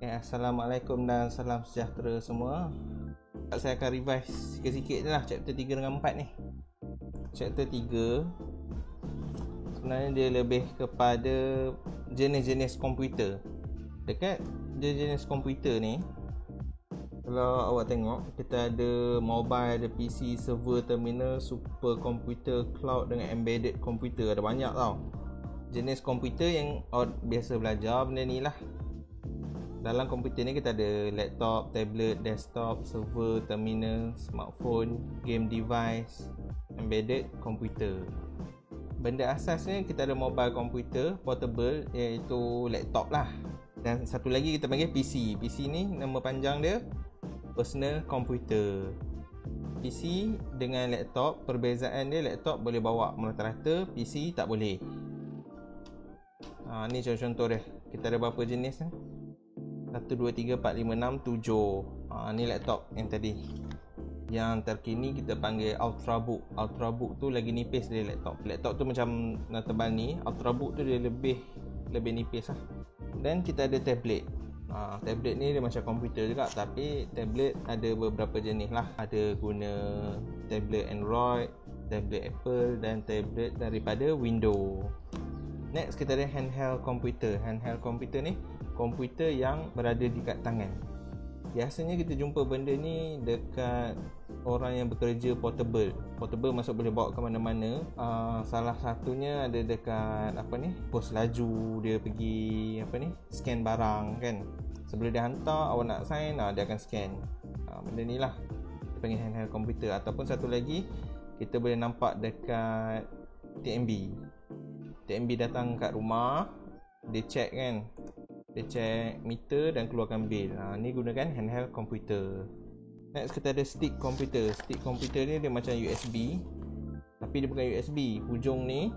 Assalamualaikum dan salam sejahtera semua. Saya akan revise sikit-sikit je lah chapter 3 dengan 4 ni. Chapter 3 sebenarnya dia lebih kepada jenis-jenis komputer. Dekat jenis komputer ni, kalau awak tengok, kita ada mobile, ada PC, server, terminal, super komputer, cloud dengan embedded komputer. Ada banyak tau jenis komputer yang awak biasa belajar benda ni lah. Dalam komputer ni kita ada laptop, tablet, desktop, server, terminal, smartphone, game device, embedded komputer. Benda asasnya kita ada mobile komputer portable, iaitu laptop lah. Dan satu lagi kita panggil PC. PC ni nama panjang dia personal computer. PC dengan laptop, perbezaan dia laptop boleh bawa merata-rata, PC tak boleh. Ni contoh-contoh dia. Kita ada berapa jenis ni? 1, 2, 3, 4, 5, 6, 7. Ni laptop yang tadi. Yang terkini kita panggil Ultrabook. Ultrabook tu lagi nipis dari laptop. Laptop tu macam nak tebal ni. Ultrabook tu dia lebih nipis lah. Dan kita ada tablet. Tablet ni dia macam komputer juga, tapi tablet ada beberapa jenis lah. Ada guna tablet Android, tablet Apple dan tablet daripada Windows. Next kita ada handheld komputer. Handheld komputer ni komputer yang berada di kat tangan. Biasanya kita jumpa benda ni dekat orang yang bekerja portable. Portable maksud boleh bawa ke mana-mana. Salah satunya ada dekat pos laju, dia pergi scan barang kan. Sebelum dia hantar, awak nak sign, dia akan scan. Benda ni lah kita panggil handheld komputer. Ataupun satu lagi kita boleh nampak dekat TMB. TMB datang kat rumah, dia check kan, dia check meter dan keluarkan bil. Ni gunakan handheld komputer. Next kita ada stick komputer. Stick komputer ni dia macam USB, tapi dia bukan USB. Hujung ni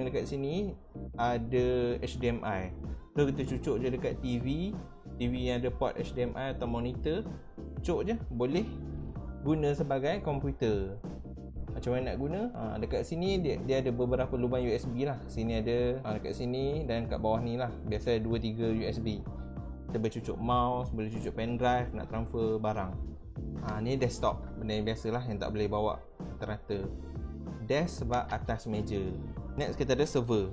dekat sini ada HDMI. So kita cucuk je dekat TV yang ada port HDMI atau monitor. Cucuk je, boleh guna sebagai komputer. Macam mana nak guna? Dekat sini dia ada beberapa lubang USB lah. Sini ada, dekat sini dan kat bawah ni lah. Biasa 2-3 USB. Kita boleh cucuk mouse, boleh cucuk pendrive nak transfer barang. Ni desktop. Benda yang biasa lah, yang tak boleh bawa rata-rata. Desk sebab atas meja. Next kita ada server.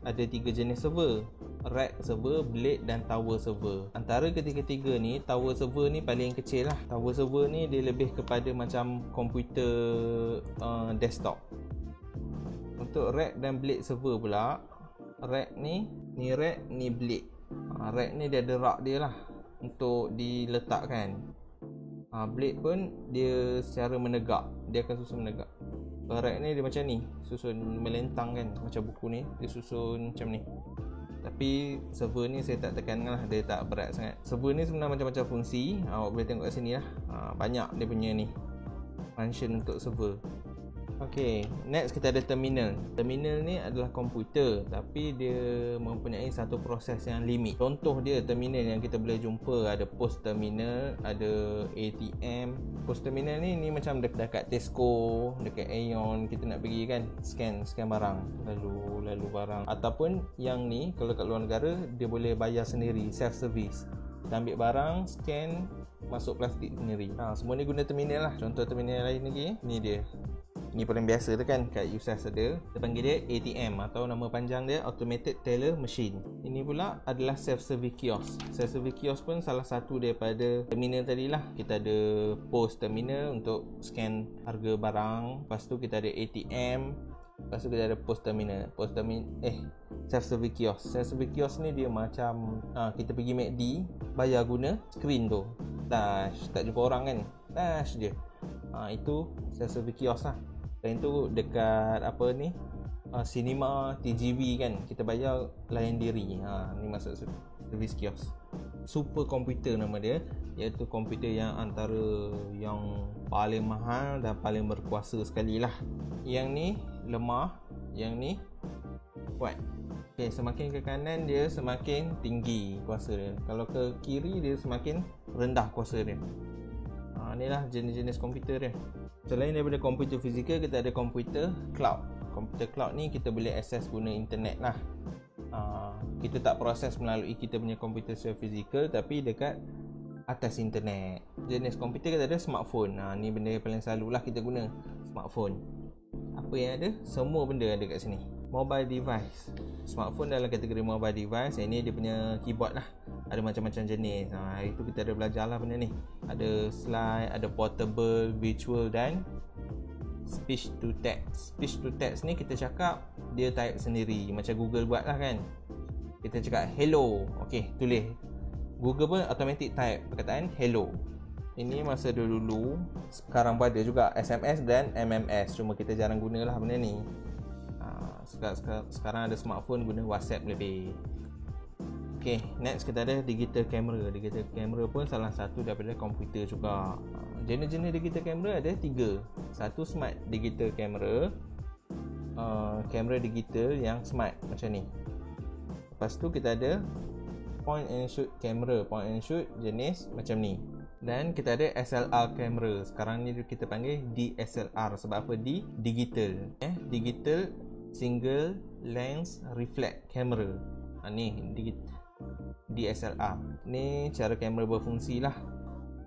Ada 3 jenis server: rack server, blade dan tower server. Antara ketiga-tiga ni, tower server ni paling kecil lah. Tower server ni dia lebih kepada macam komputer desktop. Untuk rack dan blade server pula, rack ni rack, ni blade. Rack ni dia ada rak dia lah untuk diletakkan. Blade pun dia secara menegak, dia akan susun menegak. Rack ni dia macam ni, susun melentang kan, macam buku ni dia susun macam ni. Tapi server ni saya tak tekankan lah, dia tak berat sangat. Server ni sebenarnya macam-macam fungsi. Awak boleh tengok kat sini lah. Banyak dia punya ni function untuk server. Ok, next kita ada terminal. Terminal ni adalah komputer, tapi dia mempunyai satu proses yang limit. Contoh dia terminal yang kita boleh jumpa, ada post terminal, ada ATM. Post terminal ni macam dekat Tesco, dekat Aeon, kita nak pergi kan, scan barang, lalu barang. Ataupun yang ni kalau kat luar negara, dia boleh bayar sendiri, self service. Kita ambil barang, scan, masuk plastik sendiri. Semua ni guna terminal lah. Contoh terminal lain lagi, ni dia. Ni paling biasa tu kan, kat USAS ada. Kita panggil dia ATM atau nama panjang dia Automated Teller Machine. Ini pula adalah self-service kiosk. Self-service kiosk pun salah satu daripada terminal tadi lah. Kita ada post terminal untuk scan harga barang. Lepas tu kita ada ATM. Lepas tu kita ada post terminal. Self-service kiosk. Self-service kiosk ni dia macam kita pergi McD, bayar guna screen tu. Touch, tak jumpa orang kan, touch je. Itu self-service kiosk lah. Dan itu dekat cinema, TGV kan, kita bayar layan diri. Ni maksud service kiosk. Super komputer nama dia, iaitu komputer yang antara yang paling mahal dan paling berkuasa sekali lah. Yang ni lemah, yang ni kuat. Okay, semakin ke kanan dia semakin tinggi kuasa dia. Kalau ke kiri dia semakin rendah kuasa dia. Inilah jenis-jenis komputer dia. Selain daripada komputer fizikal, kita ada komputer cloud. Komputer cloud ni kita boleh akses guna internet lah. Kita tak proses melalui kita punya komputer secara fizikal, tapi dekat atas internet. Jenis komputer kita ada smartphone. Ni benda yang paling selalulah kita guna, smartphone. Apa yang ada? Semua benda ada kat sini. Mobile device. Smartphone dalam kategori mobile device. Ini dia punya keyboard lah. Ada macam-macam jenis. Hari tu kita ada belajar lah benda ni. Ada slide, ada portable, virtual dan speech to text. Speech to text ni kita cakap, dia type sendiri. Macam Google buat lah kan. Kita cakap hello, okey, tulis. Google pun automatic type perkataan hello. Ini masa dulu. Sekarang pun ada juga SMS dan MMS. Cuma kita jarang gunalah benda ni. Sekarang ada smartphone guna WhatsApp lebih. Okay, next kita ada digital camera. Digital camera pun salah satu daripada komputer juga. Jenis-jenis digital camera ada 3. Satu smart digital camera, kamera digital yang smart macam ni. Lepas tu kita ada point and shoot camera. Point and shoot jenis macam ni. Dan kita ada SLR camera. Sekarang ni kita panggil DSLR. Sebab apa? Digital. Digital single lens reflect camera. Ni DSLR. Ni cara kamera berfungsi lah.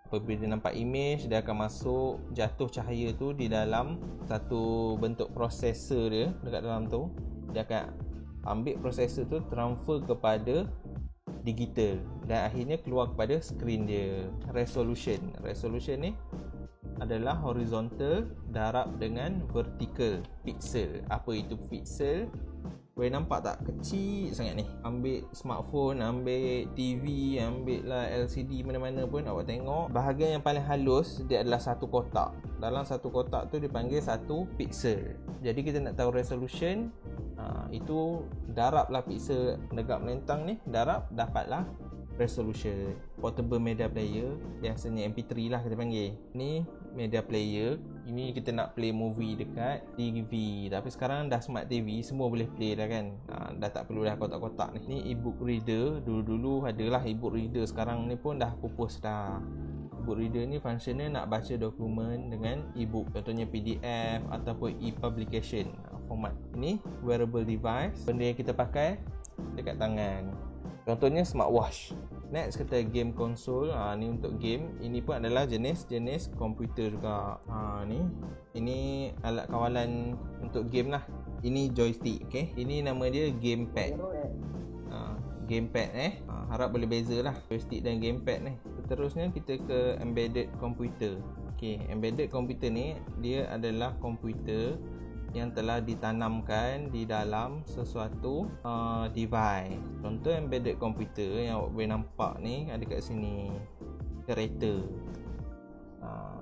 Apabila dia nampak image, dia akan masuk jatuh cahaya tu di dalam satu bentuk prosesor dia dekat dalam tu. Dia akan ambil prosesor tu, transfer kepada digital dan akhirnya keluar kepada skrin dia. Resolution ni adalah horizontal darab dengan vertical pixel. Apa itu pixel? Boleh nampak tak? Kecil sangat ni. Ambil smartphone, ambil TV, ambil lah LCD, mana-mana pun awak tengok, bahagian yang paling halus dia adalah satu kotak. Dalam satu kotak tu dipanggil satu pixel. Jadi kita nak tahu resolution, itu darab lah pixel negap melentang ni, darab dapatlah resolution. Portable media player, biasanya MP3 lah kita panggil. Ni media player. Ini kita nak play movie dekat TV. Tapi sekarang dah smart TV, semua boleh play dah kan. Dah tak perlu dah kotak-kotak ni. Ni e-book reader. Dulu-dulu adalah e-book reader. Sekarang ni pun dah pupus dah. E-book reader ni functionnya nak baca dokumen dengan e-book. Contohnya PDF ataupun e-publication format. Ini wearable device, benda yang kita pakai dekat tangan. Contohnya smartwatch. Next kita game konsol. Ni untuk game. Ini pun adalah jenis-jenis komputer juga. Ini alat kawalan untuk game lah. Ini joystick. Okay. Ini nama dia gamepad. Gamepad harap boleh beza lah joystick dan gamepad ni. Seterusnya kita ke embedded computer. Okay. Embedded computer ni dia adalah komputer yang telah ditanamkan di dalam sesuatu device. Contoh embedded computer yang awak boleh nampak ni ada kat sini, kereta.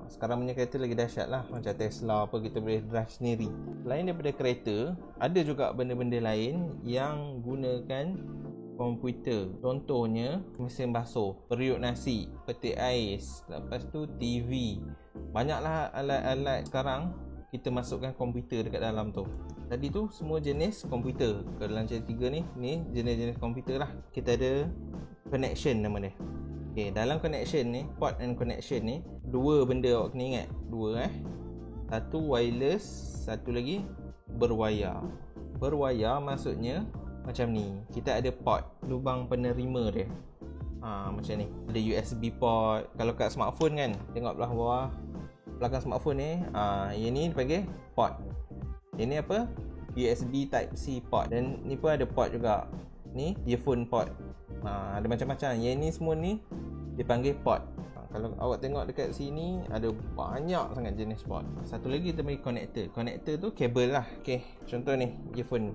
Sekarang punya kereta lagi dahsyat lah, macam Tesla apa, kita boleh drive sendiri. Selain daripada kereta, ada juga benda-benda lain yang gunakan komputer. Contohnya mesin basuh, periuk nasi, petik ais, lepas tu TV. Banyaklah alat-alat sekarang kita masukkan komputer dekat dalam tu. Tadi tu semua jenis komputer. Kalau dalam cerita 3 ni jenis-jenis komputer lah. Kita ada connection nama dia. Okay, dalam connection ni, port and connection ni, 2 benda awak kena ingat. 2 Satu wireless, satu lagi berwayar. Berwayar maksudnya macam ni. Kita ada port, lubang penerima dia. Macam ni. Ada USB port. Kalau kat smartphone kan, tengok belah bawah belakang smartphone ni, yang ni dipanggil port. Ini apa? USB type C port. Dan ni pun ada port juga. Ni earphone port. Ada macam-macam. Yang ni semua ni dipanggil port. Kalau awak tengok dekat sini ada banyak sangat jenis port. Satu lagi kita panggil connector. Connector tu kabel lah. Okay, contoh ni earphone.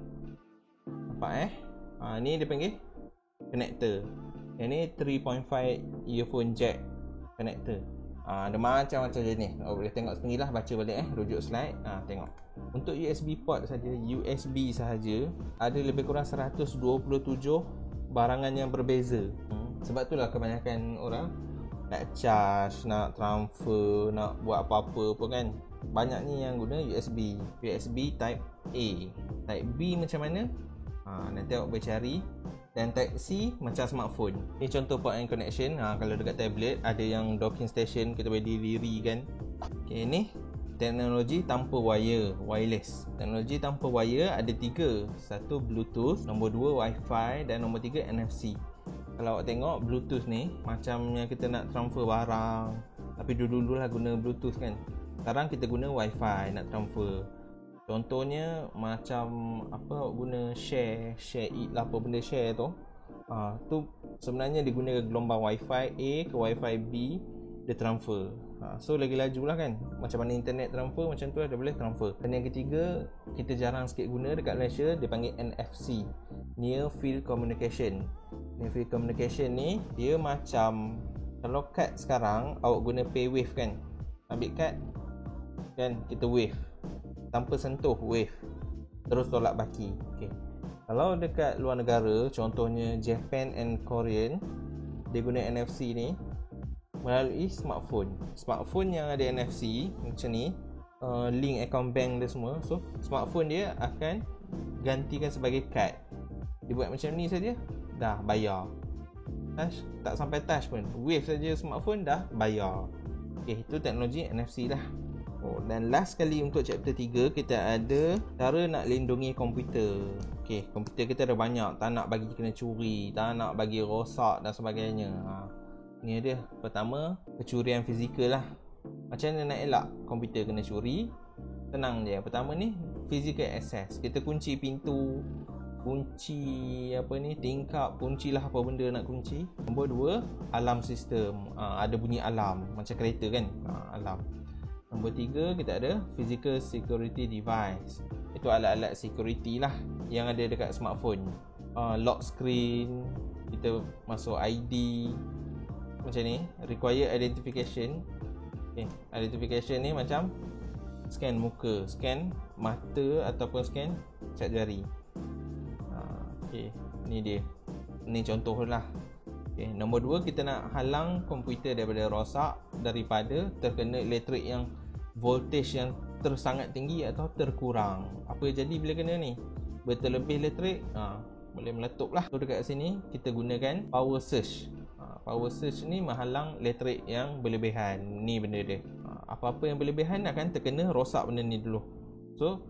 Nampak ni dipanggil connector. Yang ni 3.5 earphone jack connector. Ada macam-macam jenis. Boleh tengok sendiri lah, baca balik rujuk slide. Tengok. Untuk USB port saja, USB sahaja ada lebih kurang 127 barangan yang berbeza. Sebab itulah kebanyakan orang nak charge, nak transfer, nak buat apa-apa pun kan, banyak ni yang guna USB. USB type A. Type B macam mana? Nanti awak boleh cari. Dan type C macam smartphone. Ini contoh port and connection. Kalau dekat tablet ada yang docking station, kita boleh didirikan. Okay, ni teknologi tanpa wire, wireless. Teknologi tanpa wire ada 3. Satu Bluetooth, nombor 2 Wi-Fi dan nombor 3 NFC. Kalau awak tengok Bluetooth ni macamnya kita nak transfer barang, tapi dulu-dulu lah guna Bluetooth kan. Sekarang kita guna Wi-Fi nak transfer. Contohnya macam apa, awak guna share it lah, apa benda share tu. Tu sebenarnya digunakan gelombang Wi-Fi A ke Wi-Fi B, dia transfer. So lagi laju lah kan. Macam mana internet transfer, macam tu lah dia boleh transfer. Dan yang ketiga, kita jarang sikit guna dekat Malaysia, dia panggil NFC, Near Field Communication. Near Field Communication ni dia macam, kalau kad sekarang awak guna PayWave kan, ambil kad kan, kita wave tanpa sentuh, wave terus tolak baki. Okay. Kalau dekat luar negara, contohnya Japan and Korean, dia guna NFC ni melalui smartphone. Smartphone yang ada NFC macam ni, link account bank dia semua. So smartphone dia akan gantikan sebagai kad. Dia buat macam ni saja, dah bayar. Touch, tak sampai touch pun, wave saja smartphone dah bayar. Okay, itu teknologi NFC dah. Dan last kali untuk chapter 3, kita ada cara nak lindungi komputer. Okay, komputer kita ada banyak, tak nak bagi kena curi, tak nak bagi rosak dan sebagainya. Ni dia. Pertama, kecurian fizikal lah. Macam mana nak elak komputer kena curi? Tenang je. Pertama ni, physical access. Kita kunci pintu, kunci apa ni, tingkap, kunci lah apa benda nak kunci. Nombor 2, alarm system. Ada bunyi alarm macam kereta kan, alarm. Nombor 3, kita ada physical security device. Itu alat-alat security lah yang ada dekat smartphone. Lock screen, kita masuk ID macam ni, require identification. Okay, identification ni macam scan muka, scan mata ataupun scan cap jari. Okay, ni dia. Ni contoh lah. Okay, nombor 2, kita nak halang komputer daripada rosak, daripada terkena elektrik yang voltage yang sangat tinggi atau terkurang. Apa jadi bila kena ni? Berterlebih elektrik, boleh meletup lah. So dekat sini kita gunakan power surge. Power surge ni menghalang elektrik yang berlebihan. Ni benda dia. Apa-apa yang berlebihan akan terkena rosak benda ni dulu. So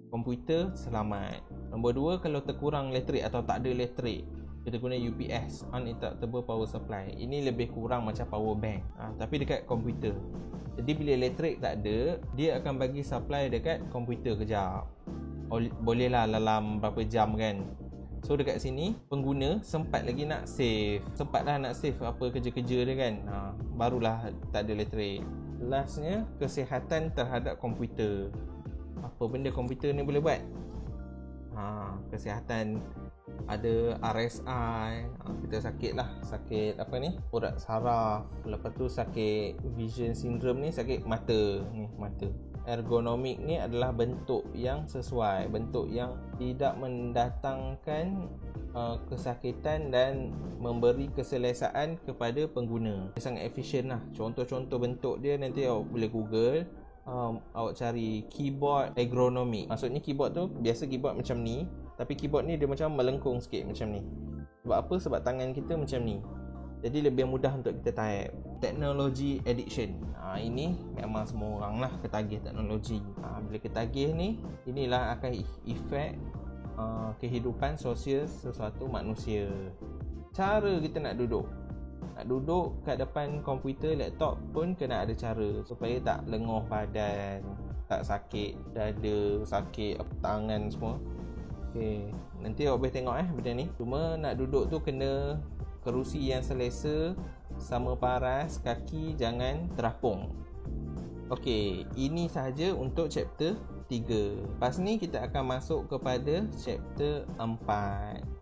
komputer selamat. Nombor 2, kalau terkurang elektrik atau tak ada elektrik, kita guna UPS, Uninterruptible Power Supply. Ini lebih kurang macam power bank, tapi dekat komputer. Jadi bila elektrik tak ada, dia akan bagi supply dekat komputer kejap. Boleh lah dalam berapa jam kan. So dekat sini pengguna sempat lagi nak save, apa kerja-kerja dia kan, barulah tak ada elektrik. Lastnya, kesihatan terhadap komputer. Apa benda komputer ni boleh buat? Kesihatan, ada RSI, kita sakit lah, sakit apa ni, urat saraf. Lepas tu sakit vision syndrome ni, sakit mata ni, mata. Ergonomik ni adalah bentuk yang sesuai, bentuk yang tidak mendatangkan kesakitan dan memberi keselesaan kepada pengguna. Dia sangat efisien lah. Contoh-contoh bentuk dia nanti awak boleh Google. Awak cari keyboard ergonomik. Maksudnya keyboard tu, biasa keyboard macam ni, tapi keyboard ni dia macam melengkung sikit macam ni. Sebab apa? Sebab tangan kita macam ni, jadi lebih mudah untuk kita type. Teknologi addiction, ini memang semua orang lah ketagih teknologi. Bila ketagih ni, inilah akan efek kehidupan sosial sesuatu manusia. Cara kita nak duduk kat depan komputer, laptop pun kena ada cara supaya tak lengoh badan, tak sakit dada, sakit tangan semua. Okay, nanti awak boleh tengok benda ni. Cuma nak duduk tu kena kerusi yang selesa, sama paras, kaki jangan terapung. Okey, ini sahaja untuk chapter 3. Lepas ni kita akan masuk kepada chapter 4.